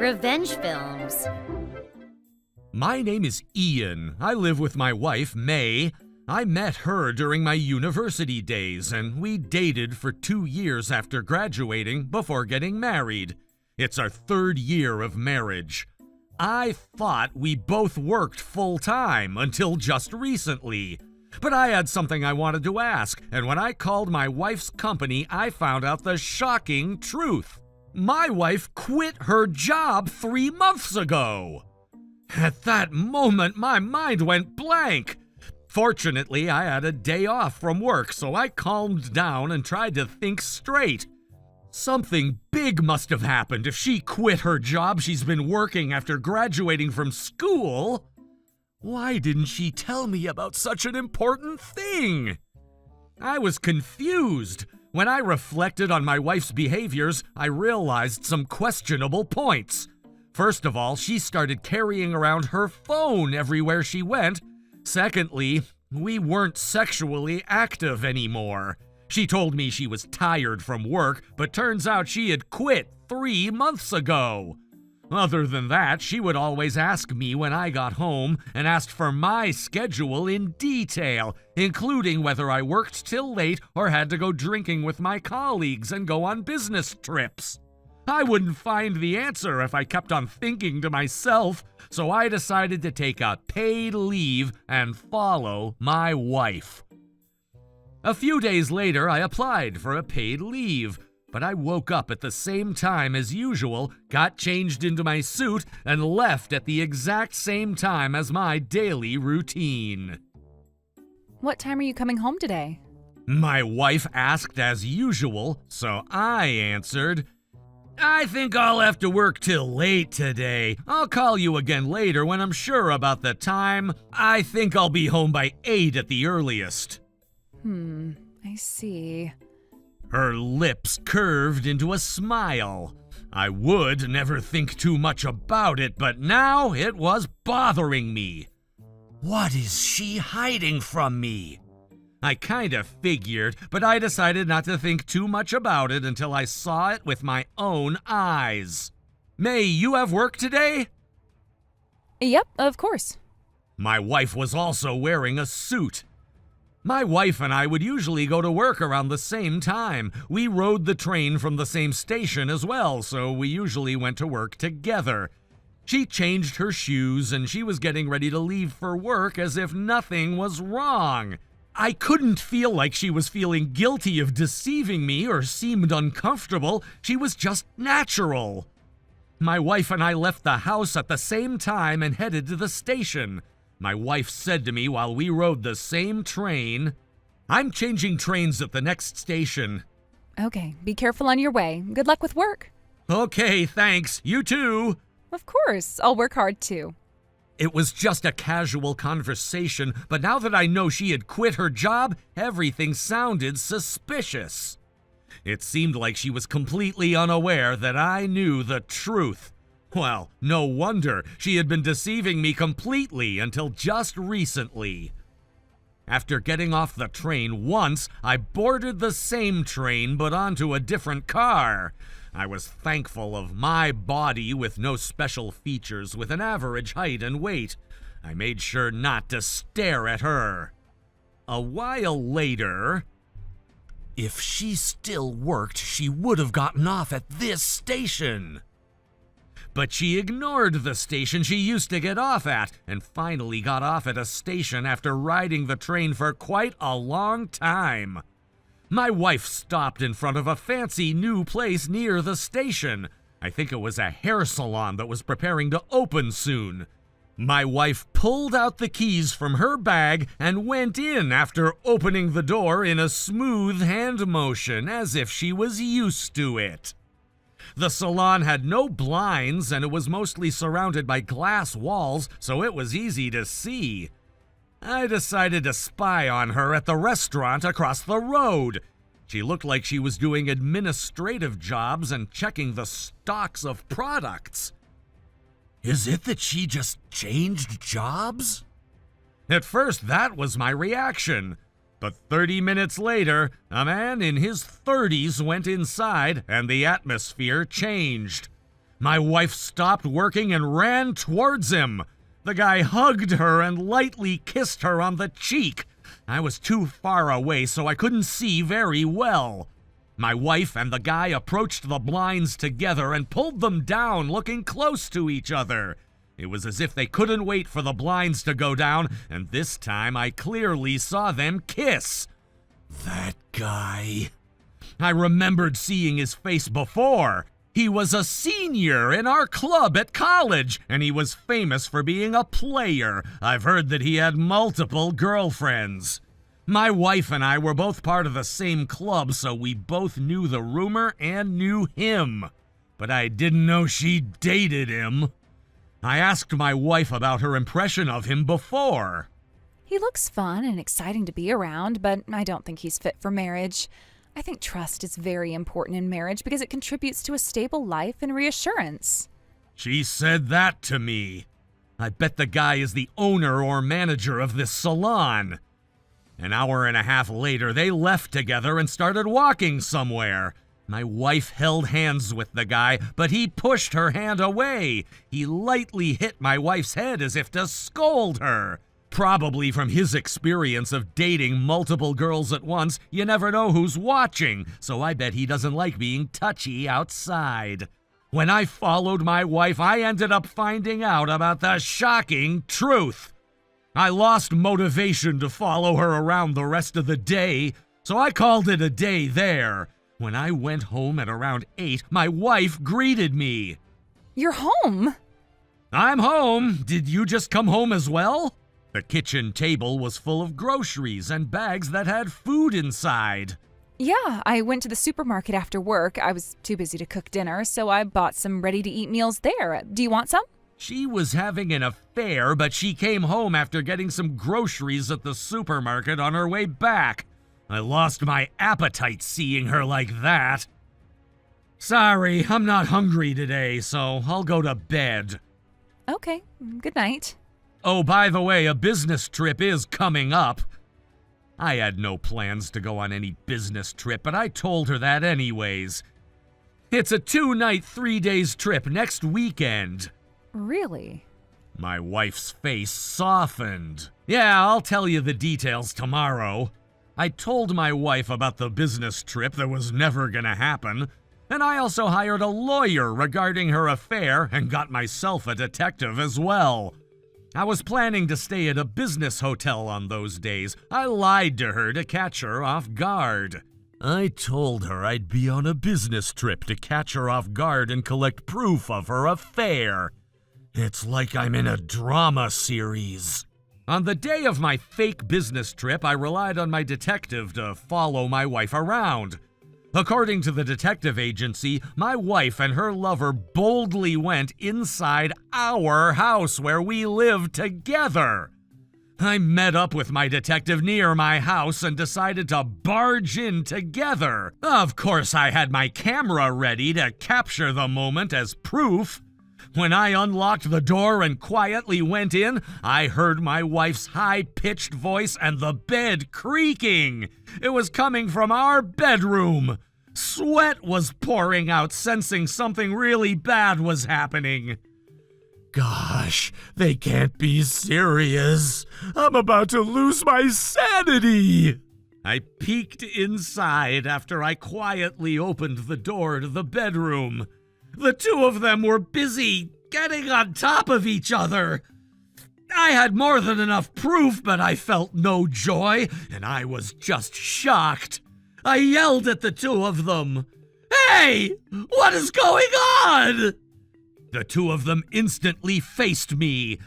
Revenge films. My name is Ian. I live with my wife, May. I met her during my university days, and we dated for 2 years after graduating before getting married. It's our 3rd year of marriage. I thought we both worked full-time until just recently. But I had something I wanted to ask, and when I called my wife's company, I found out the shocking truth. My wife quit her job 3 months ago. At that moment, my mind went blank. Fortunately, I had a day off from work, so I calmed down and tried to think straight. Something big must have happened if she quit her job she's been working after graduating from school. Why didn't she tell me about such an important thing? I was confused. When I reflected on my wife's behaviors, I realized some questionable points. First of all, she started carrying around her phone everywhere she went. Secondly, we weren't sexually active anymore. She told me she was tired from work, but turns out she had quit 3 months ago. Other than that, she would always ask me when I got home and asked for my schedule in detail, including whether I worked till late or had to go drinking with my colleagues and go on business trips. I wouldn't find the answer if I kept on thinking to myself, so I decided to take a paid leave and follow my wife. A few days later, I applied for a paid leave, but I woke up at the same time as usual, got changed into my suit, and left at the exact same time as my daily routine. What time are you coming home today? My wife asked as usual, so I answered, "I think I'll have to work till late today. I'll call you again later when I'm sure about the time. I think I'll be home by 8 at the earliest." I see. Her lips curved into a smile. I would never think too much about it, but now it was bothering me. What is she hiding from me? I kind of figured, but I decided not to think too much about it until I saw it with my own eyes. May, you have work today? Yep, of course. My wife was also wearing a suit. My wife and I would usually go to work around the same time. We rode the train from the same station as well, so we usually went to work together. She changed her shoes and she was getting ready to leave for work as if nothing was wrong. I couldn't feel like she was feeling guilty of deceiving me or seemed uncomfortable. She was just natural. My wife and I left the house at the same time and headed to the station. My wife said to me while we rode the same train, "I'm changing trains at the next station." Okay, be careful on your way. Good luck with work. Okay, thanks. You too. Of course, I'll work hard too. It was just a casual conversation, but now that I know she had quit her job, everything sounded suspicious. It seemed like she was completely unaware that I knew the truth. Well, no wonder. She had been deceiving me completely until just recently. After getting off the train once, I boarded the same train but onto a different car. I was thankful of my body with no special features, with an average height and weight. I made sure not to stare at her. A while later, if she still worked, she would have gotten off at this station. But she ignored the station she used to get off at and finally got off at a station after riding the train for quite a long time. My wife stopped in front of a fancy new place near the station. I think it was a hair salon that was preparing to open soon. My wife pulled out the keys from her bag and went in after opening the door in a smooth hand motion as if she was used to it. The salon had no blinds and it was mostly surrounded by glass walls, so it was easy to see. I decided to spy on her at the restaurant across the road. She looked like she was doing administrative jobs and checking the stocks of products. Is it that she just changed jobs? At first, that was my reaction. But 30 minutes later, a man in his 30s went inside and the atmosphere changed. My wife stopped working and ran towards him. The guy hugged her and lightly kissed her on the cheek. I was too far away, so I couldn't see very well. My wife and the guy approached the blinds together and pulled them down, looking close to each other. It was as if they couldn't wait for the blinds to go down, and this time I clearly saw them kiss. That guy. I remembered seeing his face before. He was a senior in our club at college, and he was famous for being a player. I've heard that he had multiple girlfriends. My wife and I were both part of the same club, so we both knew the rumor and knew him. But I didn't know she dated him. I asked my wife about her impression of him before. He looks fun and exciting to be around, but I don't think he's fit for marriage. I think trust is very important in marriage because it contributes to a stable life and reassurance. She said that to me. I bet the guy is the owner or manager of this salon. An hour and a half later, they left together and started walking somewhere. My wife held hands with the guy, but he pushed her hand away. He lightly hit my wife's head as if to scold her. Probably from his experience of dating multiple girls at once, you never know who's watching, so I bet he doesn't like being touchy outside. When I followed my wife, I ended up finding out about the shocking truth. I lost motivation to follow her around the rest of the day, so I called it a day there. When I went home at around 8, my wife greeted me. You're home? I'm home. Did you just come home as well? The kitchen table was full of groceries and bags that had food inside. Yeah, I went to the supermarket after work. I was too busy to cook dinner, so I bought some ready-to-eat meals there. Do you want some? She was having an affair, but she came home after getting some groceries at the supermarket on her way back. I lost my appetite seeing her like that. Sorry, I'm not hungry today, so I'll go to bed. Okay, good night. Oh, by the way, a business trip is coming up. I had no plans to go on any business trip, but I told her that anyways. It's a 2-night, 3-days trip next weekend. Really? My wife's face softened. Yeah, I'll tell you the details tomorrow. I told my wife about the business trip that was never gonna happen, and I also hired a lawyer regarding her affair and got myself a detective as well. I was planning to stay at a business hotel on those days. I lied to her to catch her off guard. I told her I'd be on a business trip to catch her off guard and collect proof of her affair. It's like I'm in a drama series. On the day of my fake business trip, I relied on my detective to follow my wife around. According to the detective agency, my wife and her lover boldly went inside our house where we live together. I met up with my detective near my house and decided to barge in together. Of course, I had my camera ready to capture the moment as proof. When I unlocked the door and quietly went in, I heard my wife's high-pitched voice and the bed creaking. It was coming from our bedroom. Sweat was pouring out, sensing something really bad was happening. Gosh, they can't be serious. I'm about to lose my sanity. I peeked inside after I quietly opened the door to the bedroom. The two of them were busy getting on top of each other. I had more than enough proof, but I felt no joy, and I was just shocked. I yelled at the two of them. Hey, what is going on? The two of them instantly faced me.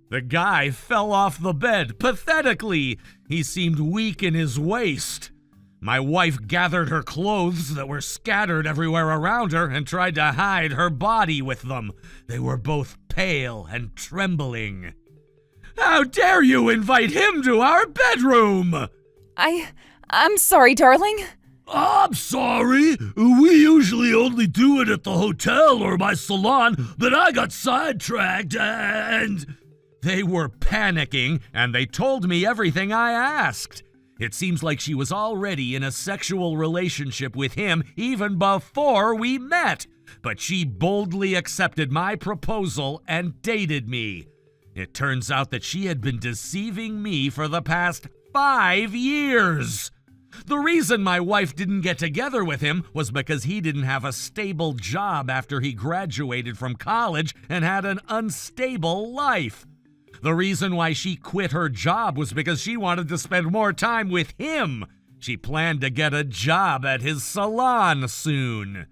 The guy fell off the bed, pathetically. He seemed weak in his waist. My wife gathered her clothes that were scattered everywhere around her and tried to hide her body with them. They were both pale and trembling. How dare you invite him to our bedroom? I'm sorry, darling. I'm sorry. We usually only do it at the hotel or my salon, but I got sidetracked and... They were panicking, and they told me everything I asked. It seems like she was already in a sexual relationship with him even before we met, but she boldly accepted my proposal and dated me. It turns out that she had been deceiving me for the past 5 years. The reason my wife didn't get together with him was because he didn't have a stable job after he graduated from college and had an unstable life. The reason why she quit her job was because she wanted to spend more time with him. She planned to get a job at his salon soon.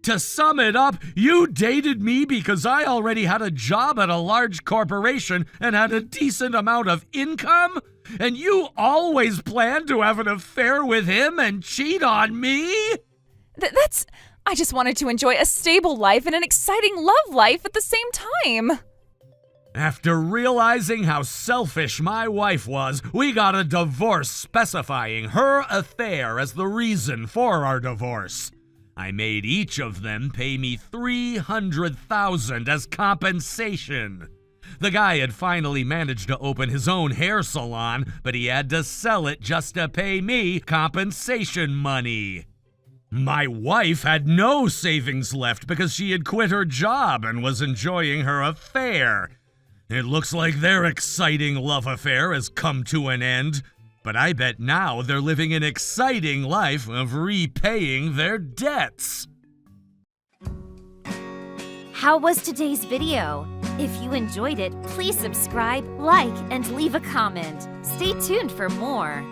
To sum it up, you dated me because I already had a job at a large corporation and had a decent amount of income? And you always planned to have an affair with him and cheat on me? I just wanted to enjoy a stable life and an exciting love life at the same time. After realizing how selfish my wife was, we got a divorce specifying her affair as the reason for our divorce. I made each of them pay me $300,000 as compensation. The guy had finally managed to open his own hair salon, but he had to sell it just to pay me compensation money. My wife had no savings left because she had quit her job and was enjoying her affair. It looks like their exciting love affair has come to an end, but I bet now they're living an exciting life of repaying their debts. How was today's video? If you enjoyed it, please subscribe, like, and leave a comment. Stay tuned for more.